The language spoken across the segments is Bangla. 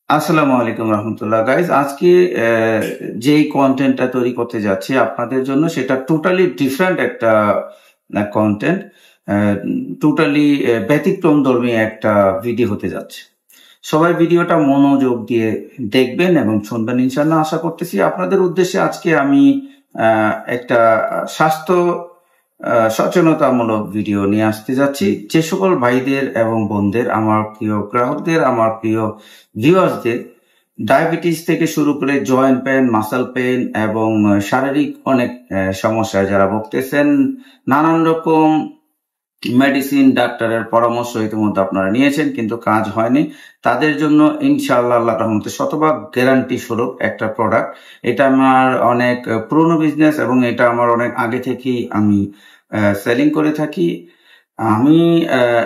আসসালামু আলাইকুম রহমতুল্লাহ গাইজ। আজকে যেই কন্টেন্টটা তৈরি করতে যাচ্ছি আপনাদের জন্য সেটা টোটালি ডিফারেন্ট একটা কন্টেন্ট, টোটালি ব্যতিক্রম ধর্মী একটা ভিডিও হতে যাচ্ছে। সবাই ভিডিওটা মনোযোগ দিয়ে দেখবেন এবং শুনবেন ইনশাল্লাহ। আশা করতেছি আপনাদের উদ্দেশ্যে আজকে আমি একটা স্বাস্থ্য সচেতনতামূলক ভিডিও নিয়ে আসতে যাচ্ছি। যে সকল ভাইদের এবং বোনদের, আমার প্রিয় গ্রাহকদের, আমার প্রিয় ভিউয়ার্সদের ডায়াবেটিস থেকে শুরু করে জয়েন্ট পেন, মাসল পেন এবং শারীরিক অনেক সমস্যায় যারা ভুগতেছেন, নানান রকম মেডিসিন ডাক্তারের পরামর্শ ইতিমধ্যে আপনারা নিয়েছেন কিন্তু কাজ হয়নি, তাদের জন্য ইনশাআল্লাহ আল্লাহর রহমতে শতভাগ গ্যারান্টি স্বরূপ একটা প্রোডাক্ট। এটা আমার অনেক পুরনো বিজনেস এবং এটা আমার অনেক আগে থেকেই আমি সেলিং করে থাকি। আমি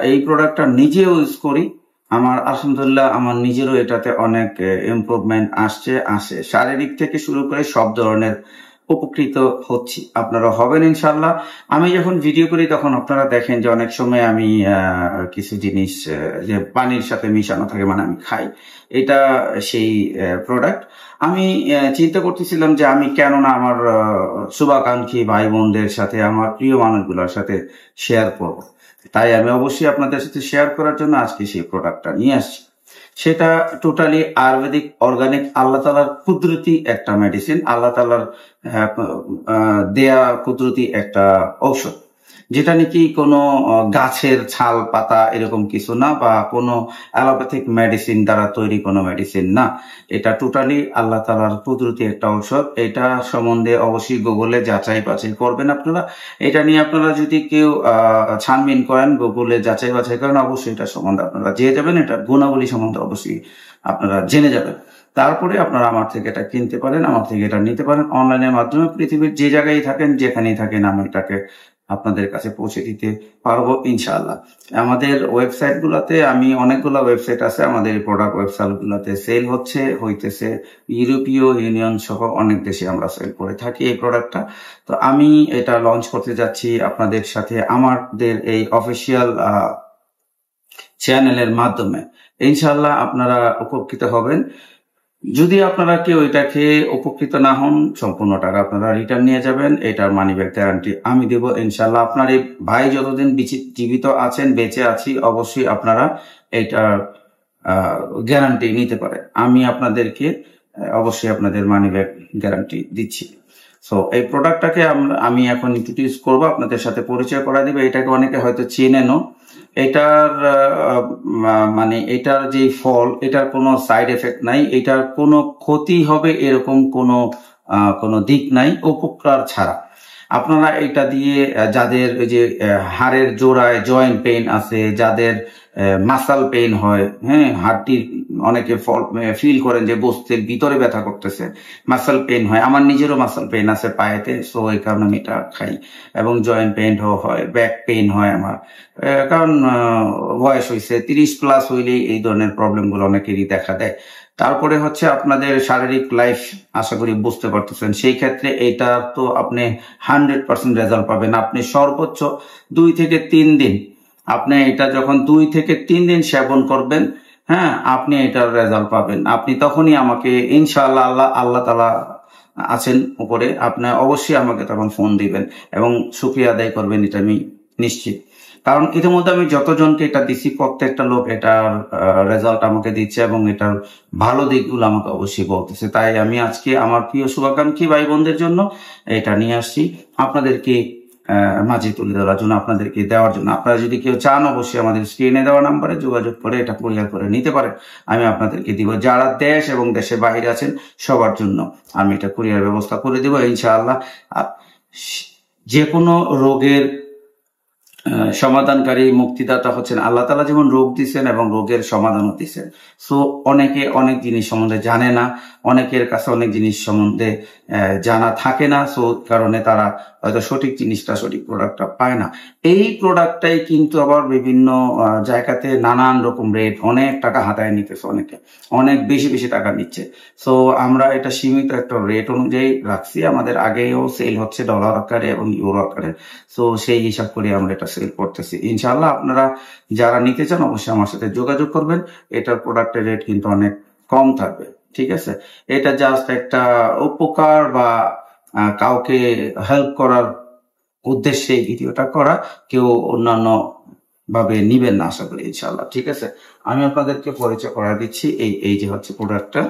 এই প্রোডাক্টটা নিজে ইউজ করি। আমার আলহামদুলিল্লাহ আমার নিজেরও এটাতে অনেক ইমপ্রুভমেন্ট আসে শারীরিক থেকে শুরু করে সব ধরনের উপকৃত হচ্ছি, আপনারা হবেন ইনশাল্লাহ। আমি যখন ভিডিও করি তখন আপনারা দেখেন যে অনেক সময় আমি কিছু জিনিস যে পানির সাথে মিশানো থাকে, মানে আমি খাই, এটা সেই প্রোডাক্ট। আমি চিন্তা করতেছিলাম যে আমি কেননা আমার শুভাকাঙ্ক্ষী ভাই বোনদের সাথে, আমার প্রিয় মানুষগুলোর সাথে শেয়ার করব। তাই আমি অবশ্যই আপনাদের সাথে শেয়ার করার জন্য আজকে সেই প্রোডাক্টটা নিয়ে আসছি। সেটা টোটালি আয়ুর্বেদিক অর্গানিক, আল্লাহ তালার কুদরতি একটা মেডিসিন, আল্লাহ তালার দেয়া কুদরতি একটা ঔষধ, যেটা নাকি কোনো গাছের ছাল পাতা এরকম কিছু না, বা কোনো অ্যালোপ্যাথিক মেডিসিন দ্বারা তৈরি কোনো মেডিসিন না। এটা টোটালি আল্লাহ তালার কুদরতি একটা ঔষধ। এটা সম্বন্ধে অবশ্যই গুগলে যাচাই বাছাই করবেন আপনারা। এটা নিয়ে আপনারা যদি কেউ ছানবিন করেন, গুগলে যাচাই বাছাই করেন, অবশ্যই এটা সম্বন্ধে আপনারা জেনে যাবেন, এটা গুণাবলী সম্বন্ধে অবশ্যই আপনারা জেনে যাবেন। তারপরে আপনারা আমার থেকে এটা কিনতে পারেন, আমার থেকে এটা নিতে পারেন অনলাইনের মাধ্যমে। পৃথিবীর যে জায়গায় থাকেন, যেখানেই থাকেন, আমি এটাকে আপনাদের কাছে পৌঁছে দিতে পারবো ইনশাআল্লাহ। আমাদের ওয়েবসাইট গুলাতে, আমি অনেকগুলো ওয়েবসাইট আছে আমাদের প্রোডাক্ট ওয়েবসাইট গুলাতে সেল হইতেছে ইউরোপীয় ইউনিয়ন সহ অনেক দেশে আমরা সেল করে থাকি এই প্রোডাক্টটা। তো আমি এটা লঞ্চ করতে যাচ্ছি আপনাদের সাথে আমাদের এই অফিসিয়াল চ্যানেলের মাধ্যমে। ইনশাআল্লাহ আপনারা উপকৃত হবেন। যদি আপনারা কেউ এটাকে উপকৃত না হন, সম্পূর্ণ টাকা আপনারা রিটার্ন নিয়ে যাবেন। এটার মানি ব্যাক গ্যারান্টি আমি দেব ইনশাল্লাহ। আপনার এই ভাই যতদিন জীবিত আছেন, বেঁচে আছি, অবশ্যই আপনারা এটার গ্যারান্টি নিতে পারেন। আমি আপনাদেরকে অবশ্যই আপনাদের মানি ব্যাক গ্যারান্টি দিচ্ছি। সো এই প্রোডাক্টটাকে আমি এখন ইন্ট্রোডিউস করবো, আপনাদের সাথে পরিচয় করা দিবে। এটাকে অনেকে হয়তো চেনেনও। এটার মানে এটার যে ফল, এটার কোনো সাইড এফেক্ট নাই, এটার কোনো ক্ষতি হবে এরকম কোনো দিক নাই, উপকার ছাড়া। আপনারা এটা দিয়ে যাদের ওই যে হাড়ের জোড়ায় জয়েন্ট পেইন আছে, যাদের মাসাল পেইন হয়, হ্যাঁ, হাড়টির অনেকে ফিল করেন যে বস্তির ভিতরে ব্যথা করতেছে, মাসাল পেইন হয়। আমার নিজেরও মাসাল পেইন আছে পায়েতে, সো এই কারণে আমি এটা খাই। এবং জয়েন্ট পেইন হয়, ব্যাক পেইন হয় আমার, কারণ বয়স হয়েছে 30+ হইলেই এই ধরনের প্রবলেম গুলো অনেকেরই দেখা দেয়। তারপরে হচ্ছে আপনাদের শারীরিক লাইফ, আশা করি বুঝতে পারতেছেন। সেই ক্ষেত্রে এটা তো আপনি 100% রেজাল্ট পাবেন। আপনি সর্বোচ্চ 2 থেকে 3 দিন, আপনি এটা যখন 2 থেকে 3 দিন সেবন করবেন, হ্যাঁ, আপনি এটার রেজাল্ট পাবেন। আপনি তখনই আমাকে ইনশাআল্লাহ, আল্লাহ তাআলা আছেন উপরে, আপনি অবশ্যই আমাকে তখন ফোন দিবেন এবং শুকরিয়া আদায় করবেন, এটা আমি নিশ্চিত। কারণ ইতিমধ্যে আমি যতজনকে এটা দিচ্ছি, প্রত্যেকটা লোক এটার রেজাল্ট আমাকে দিচ্ছে এবং এটার ভালো দিকগুলো আমাকে অবশ্যই বলতেছে। তাই আমি আজকে আমার প্রিয় শুভাকাঙ্ক্ষী ভাই বোনদের জন্য এটা নিয়ে আসছি, আপনাদেরকে মাঝে তুলে ধরার জন্য, আপনাদেরকে দেওয়ার জন্য। আপনারা যদি কেউ চান, অবশ্যই আমাদের স্ক্রিনে দেওয়া নাম্বারে যোগাযোগ করে এটা কুরিয়ার করে নিতে পারেন, আমি আপনাদেরকে দিব। যারা দেশ এবং দেশের বাইরে আছেন সবার জন্য আমি এটা কুরিয়ার ব্যবস্থা করে দিব ইনশাআল্লাহ। যে কোনো রোগের সমাধানকারী মুক্তিদাতা হচ্ছেন আল্লাহ তাআলা। যেমন রোগ দিচ্ছেন এবং রোগের সমাধানও দিচ্ছেন। সো অনেকে অনেক জিনিস সম্বন্ধে জানে না, অনেকের কাছে অনেক জিনিস সম্বন্ধে জানা থাকে না, সো কারণে তারা হয়তো সঠিক জিনিসটা, সঠিক প্রোডাক্টটা পায় না। এই প্রোডাক্টটাই কিন্তু আবার বিভিন্ন জায়গাতে নানান রকম রেট, অনেক টাকা হাতায় নিতেছে, অনেকে অনেক বেশি বেশি টাকা নিচ্ছে। সো আমরা এটা সীমিত একটা রেট অনুযায়ী রাখছি। আমাদের আগেও সেল হচ্ছে ডলার আকারে এবং ইউরো আকারে, সো সেই হিসাব করে আমরা এটা সেল করতেছি ইনশাআল্লাহ। আপনারা যারা নিতে চান অবশ্যই আমার সাথে যোগাযোগ করবেন। এটার প্রোডাক্টের রেট কিন্তু অনেক কম থাকবে। ঠিক আছে, এটা জাস্ট একটা উপকার বা কাউকে হেল্প করার উদ্দেশ্যে এই ভিডিওটা করা, কেউ অন্যান্য ভাবে নিবেন না আশা করি ইনশাল্লাহ। ঠিক আছে, আমি আপনাদেরকে পরিচয় করা দিচ্ছি। এই যে হচ্ছে প্রোডাক্টটা,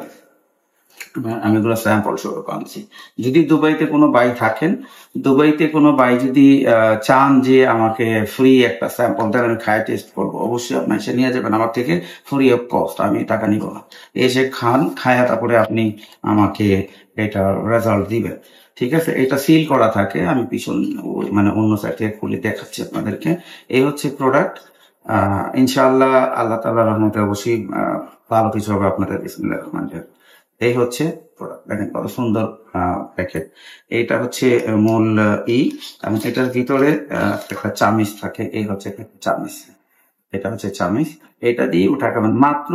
আমি এগুলো স্যাম্পল স্বরূপ আনছি। যদি দুবাইতে কোনো ভাই থাকেন, দুবাইতে কোনো ভাই যদি চান যে আমাকে ফ্রি একটা স্যাম্পল দেন, আমি খায় টেস্ট করবো, অবশ্যই আপনি এসে নিয়ে যাবেন আমার থেকে ফ্রি অফ কস্ট, আমি টাকা নিব না। এসে খান, খায়া তারপরে আপনি আমাকে এটা রেজাল্ট দিবেন। ঠিক আছে, এটা সিল করা থাকে, আমি পিছন মানে অন্য সাইড থেকে খুলে দেখাচ্ছি আপনাদেরকে। এই হচ্ছে প্রোডাক্ট। ইনশাআল্লাহ আল্লাহ তাআলার রহমতে অবশ্যই ভালো কিছু হবে আপনাদের। বিসমিল্লাহির রহমানির রহিম। এই হচ্ছে প্রোডাক্ট, দেখেন কত সুন্দর প্যাকেট। এইটা হচ্ছে মূল এবং এটার ভিতরে একটা চামিচ থাকে। এই হচ্ছে একটা চামিচ, এটা হচ্ছে চামিচ। এটা দিয়ে উঠাবেন, মাত্র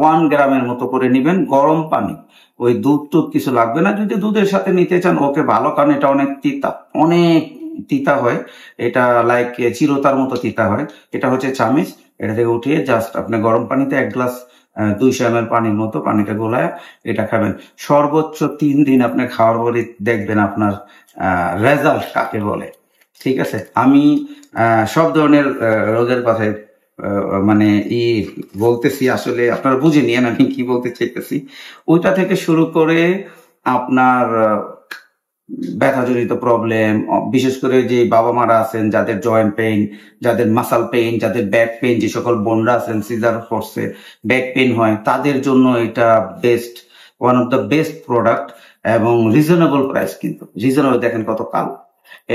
1 গ্রামের মতো করে নিবেন। গরম পানি, ওই দুধ টুধ কিছু লাগবে না। যদি দুধের সাথে নিতে চান ওকে ভালো, কারণ এটা অনেক তিতা, অনেক তিতা হয়। এটা লাইক চিরতার মতো তিতা হয়। এটা হচ্ছে চামিচ, এটা থেকে উঠিয়ে জাস্ট আপনি গরম পানিতে 1 গ্লাস 200 ml পানির মতো পানিটা গোলায় এটা খাবেন। সর্বোচ্চ 3 দিন আপনি খাওয়ার পরে দেখবেন আপনার রেজাল্ট কাকে বলে। ঠিক আছে, আমি সব ধরনের রোগের কথাই মানে বলতেছি, আসলে আপনারা বুঝে নিয়েন আমি কি বলতে চাইতেছি। ওইটা থেকে শুরু করে আপনার ব্যথাজনিত প্রবলেম, বিশেষ করে যে বাবা মারা আছেন যাদের জয়েন্ট পেইন, যাদের মাসাল পেইন, যাদের ব্যাক পেইন, যে সকল বোনরা আছেন সিজার ফোর্সে ব্যাক পেইন হয়, তাদের জন্য এটা best, one of the best product. এবং রিজনেবল প্রাইস, কিন্তু রিজনেবল, দেখেন কত কালো।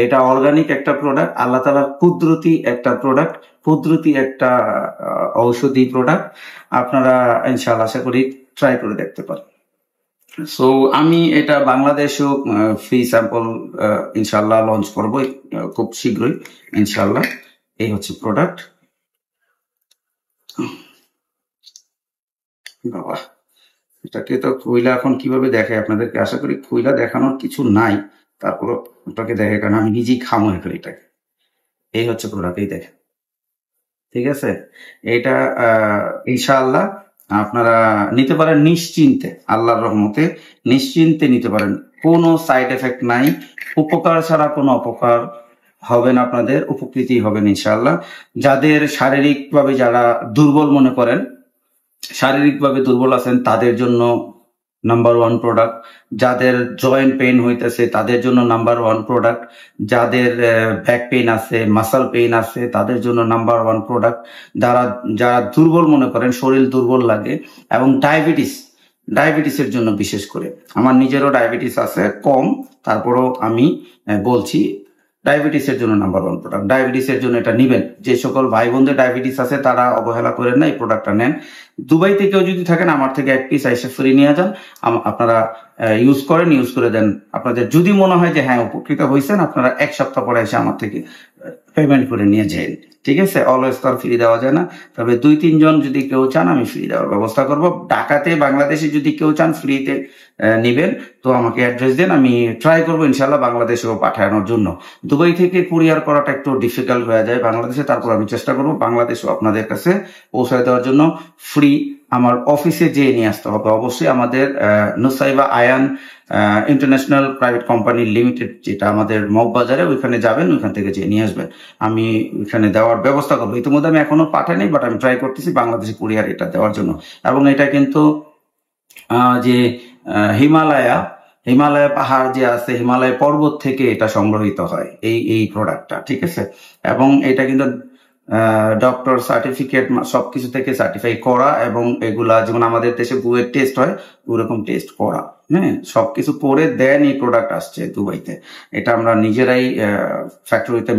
এটা অর্গানিক একটা প্রোডাক্ট, আল্লাহ তাআলার কুদরতি একটা প্রোডাক্ট, কুদরতি একটা ঔষধি প্রোডাক্ট। আপনারা ইনশাআল্লাহ আশা করি ট্রাই করে দেখতে পারেন। সো আমি এটা বাংলাদেশেও ফ্রি স্যাম্পল ইনশাল্লাহ লঞ্চ করবো খুব শীঘ্রই ইনশাল্লাহ। এই হচ্ছে প্রোডাক্ট। বাবা, এটাকে তো খুইলা এখন কিভাবে দেখায় আপনাদেরকে, আশা করি খুইলা দেখানোর কিছু নাই, তারপর ওটাকে দেখে, কারণ আমি নিজেই খামো এখন এটাকে। এই হচ্ছে প্রোডাক্ট, এই দেখেন। ঠিক আছে, এটা ইনশাআল্লাহ আপনারা নিতে পারেন নিশ্চিন্তে, আল্লাহর রহমতে নিশ্চিন্তে নিতে পারেন। কোনো সাইড এফেক্ট নাই, উপকার ছাড়া কোনো অপকার হবেন, আপনাদের উপকৃতি হবেন ইনশাআল্লাহ। যাদের শারীরিকভাবে যারা দুর্বল মনে করেন, শারীরিকভাবে দুর্বল আছেন, তাদের জন্য নাম্বার 1 প্রোডাক্ট। যাদের জয়েন্ট পেইন হইতেছে তাদের জন্য নাম্বার 1 প্রোডাক্ট। যাদের ব্যাক পেইন আছে, মাসল পেইন আছে, তাদের জন্য নাম্বার 1 প্রোডাক্ট। যারা দুর্বল মনে করেন, শরীর দুর্বল লাগে, এবং ডায়াবেটিসের জন্য বিশেষ করে, আমার নিজেরও ডায়াবেটিস আছে কম, তারপরও আমি বলছি ডায়াবেটিসের জন্য নাম্বার 1 প্রোডাক্ট। ডায়াবেটিসের জন্য এটা নিবেন। যে সকল ভাই বোনদের ডায়াবেটিস আছে তারা অবহেলা করেন না, এই প্রোডাক্টটা নেন। দুবাই থেকেও যদি থাকেন, আমার থেকে 1 পিস আইসা ফ্রি নিয়ে যান, আপনারা ইউজ করে দেন। আপনাদের যদি মনে হয় যে হ্যাঁ উপকৃত হয়েছেন, আপনারা 1 সপ্তাহ পরে এসে আমার থেকে পেমেন্ট করে নিয়ে যান। ঠিক আছে, অলওয়েজ তো আর ফ্রি দেওয়া যায় না, তবে 2-3 জন যদি কেউ চান আমি ফ্রি দেওয়ার ব্যবস্থা করব। ঢাকাতে, বাংলাদেশে যদি কেউ চান ফ্রিতে নিবেন, তো আমাকে অ্যাড্রেস দেন, আমি ট্রাই করবো ইনশাল্লাহ বাংলাদেশেও পাঠানোর জন্য। দুবাই থেকে কুরিয়ার করাটা একটু ডিফিকাল্ট হয়ে যায় বাংলাদেশে, তারপর আমি চেষ্টা করবো বাংলাদেশেও আপনাদের কাছে পৌঁছায় দেওয়ার জন্য। ফ্রি আমার অফিসে যেয়ে নিয়ে আসতে হবে অবশ্যই। আমাদের Nusaiba Ayan international private company limited, যেটা আমাদের মগবাজারে, ওইখানে যাবেন, ওইখান থেকে যেয়ে নিয়ে আসবেন, আমি ওইখানে দেওয়ার ব্যবস্থা করবো। ইতিমধ্যে আমি এখনো পাঠাইনি, বাট আমি ট্রাই করতেছি বাংলাদেশে কুরিয়ার এটা দেওয়ার জন্য। এবং এটা কিন্তু যে হিমালয় পাহাড় যে আছে, হিমালয় পর্বত থেকে এটা সংগ্রহিত হয় এই প্রোডাক্টটা। ঠিক আছে, এবং এটা কিন্তু ডক্টর সার্টিফিকেট সবকিছু থেকে সার্টিফাই করা, এবং এগুলা যেমন আমাদের দেশে বুয়ের টেস্ট হয় ওরকম টেস্ট করা, হ্যাঁ, সবকিছু পরে দেন এই প্রোডাক্ট আসছে দুবাইতে। এটা আমরা নিজেরাই ফ্যাক্টরিতে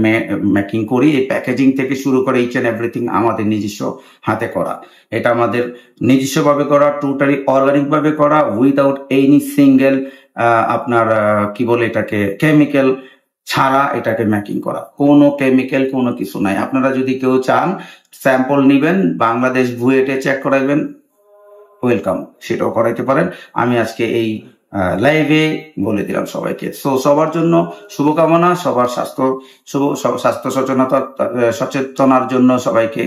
মেকিং করি। এই প্যাকেজিং থেকে শুরু করে ইচ এন্ড এভরিথিং আমাদের নিজস্ব হাতে করা। এটা আমাদের নিজস্ব ভাবে করা, টোটালি অর্গানিক ভাবে করা, উইদাউট এনি সিঙ্গেল আপনার কি বলে এটাকে কেমিক্যাল ছাড়া এটাকে মেকিং করা, কোনো কেমিক্যাল কোনো কিছু নাই। আপনারা যদি কেউ চান স্যাম্পল নিবেন, বাংলাদেশ বুয়েটে চেক করাইবেন, ওয়েলকাম, সেটাও করাইতে পারেন। আমি আজকে এই লাইভে বলে দিলাম সবাইকে। সবার জন্য শুভকামনা, সবার স্বাস্থ্য সচেতনার জন্য সবাইকে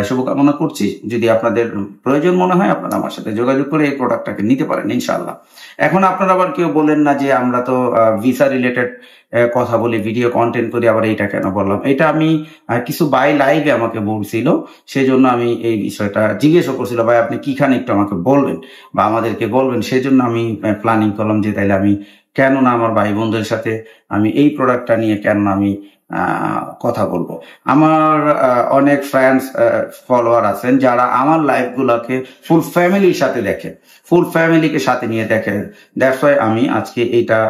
শুভকামনা করছি। যদি আপনাদের প্রয়োজন মনে হয় আপনারা আমার সাথে যোগাযোগ করে এই প্রোডাক্টটাকে নিতে পারেন ইনশাআল্লাহ। এখন আপনারা আবার কেউ বলেন না যে আমরা তো ভিসা রিলেটেড কথা বলি, ভিডিও কন্টেন্ট করি, আবার এইটা কেন বললাম। এটা আমি কিছু ভাই লাইভে আমাকে বলছিল, সেই জন্য আমি এই বিষয়টা জিজ্ঞেসও করছিল, ভাই আপনি কি খান একটু আমাকে বলবেন বা আমাদেরকে বলবেন। সেই জন্য আমি প্ল্যানিং করলাম যে তাইলে আমি কেন না আমার ভাই বোনদের সাথে আমি এই প্রোডাক্টটা নিয়ে কেন না আমি কথা বলবো। আমার অনেক ফ্রেন্ডস ফলোয়ার আছেন যারা আমার লাইভ গুলাকে ফুল ফ্যামিলির সাথে দেখে, ফুল ফ্যামিলিকে সাথে নিয়ে দেখে। দ্যাটস ওয়াই আমি আজকে এইটা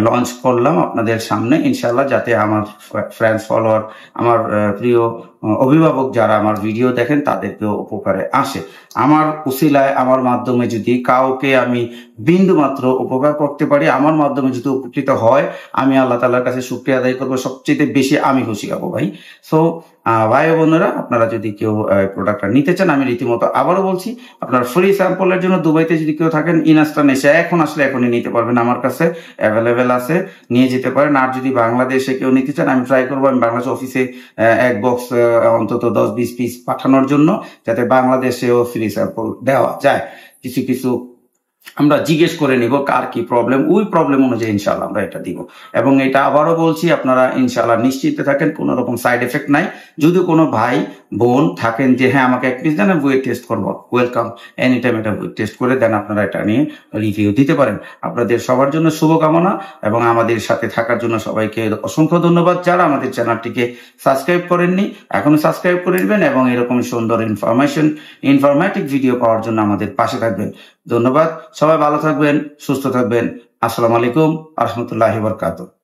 লঞ্চ করলাম আপনাদের সামনে ইনশাল্লাহ, যাতে আমার ফ্রেন্ডস ফলোয়ার, আমার প্রিয় অভিভাবক যারা আমার ভিডিও দেখেন তাদেরকেও উপকারে আসে। আমার উসিলায়, আমার মাধ্যমে যদি কাউকে আমি বিন্দু মাত্র উপকার করতে পারি, আমার মাধ্যমে যদি উপকৃত হয়, আমি আল্লাহ তাআলার কাছে শুকরিয়া আদায় করবো। সবচেয়ে বেশি আমি খুশি হবো ভাই। সো ভাই বোনেরা, আপনারা যদি কেউ প্রোডাক্টটা নিতে চান, আমি রীতিমতো আবারও বলছি, আপনার ফ্রি স্যাম্পলের জন্য দুবাইতে যদি কেউ থাকেন, ইনস্ট্যান্ট এসে এখন আসলে এখনই নিতে পারবেন, আমার কাছে অ্যাভেলেবেল আছে, নিয়ে যেতে পারেন। আর যদি বাংলাদেশে কেউ নিতে চান, আমি ট্রাই করবো আমি বাংলাদেশ অফিসে এক বক্স অন্তত 10-20 পিস পাঠানোর জন্য, যাতে বাংলাদেশেও ফ্রি স্যাম্পল দেওয়া যায়। কিছু কিছু আমরা জিজ্ঞেস করে নিব কার কি প্রবলেম, ওই প্রবলেম অনুযায়ী ইনশাল্লাহ আমরা এটা দিব। এবং এটা আবারও বলছি, আপনারা ইনশাল্লাহ নিশ্চিন্তে থাকেন, কোন রকম সাইড এফেক্ট নাই। যদি কোনো ভাই বোন থাকেন যে হ্যাঁ আমাকে এক পিস দেন, ওয়েট টেস্ট করবো, ওয়েলকাম, এনি টাইম এটা ওয়েট টেস্ট করে দেন, আপনারা এটা নিয়ে রিভিউ দিতে পারেন। আপনাদের সবার জন্য শুভকামনা এবং আমাদের সাথে থাকার জন্য সবাইকে অসংখ্য ধন্যবাদ। যারা আমাদের চ্যানেলটিকে সাবস্ক্রাইব করেননি, এখনো সাবস্ক্রাইব করে নেবেন এবং এরকম সুন্দর ইনফরমেটিভ ভিডিও পাওয়ার জন্য আমাদের পাশে থাকবেন। ধন্যবাদ। সবাই ভালো থাকবেন, সুস্থ থাকবেন। আসসালামু আলাইকুম ওয়া রাহমাতুল্লাহি ওয়া বারাকাতুহু।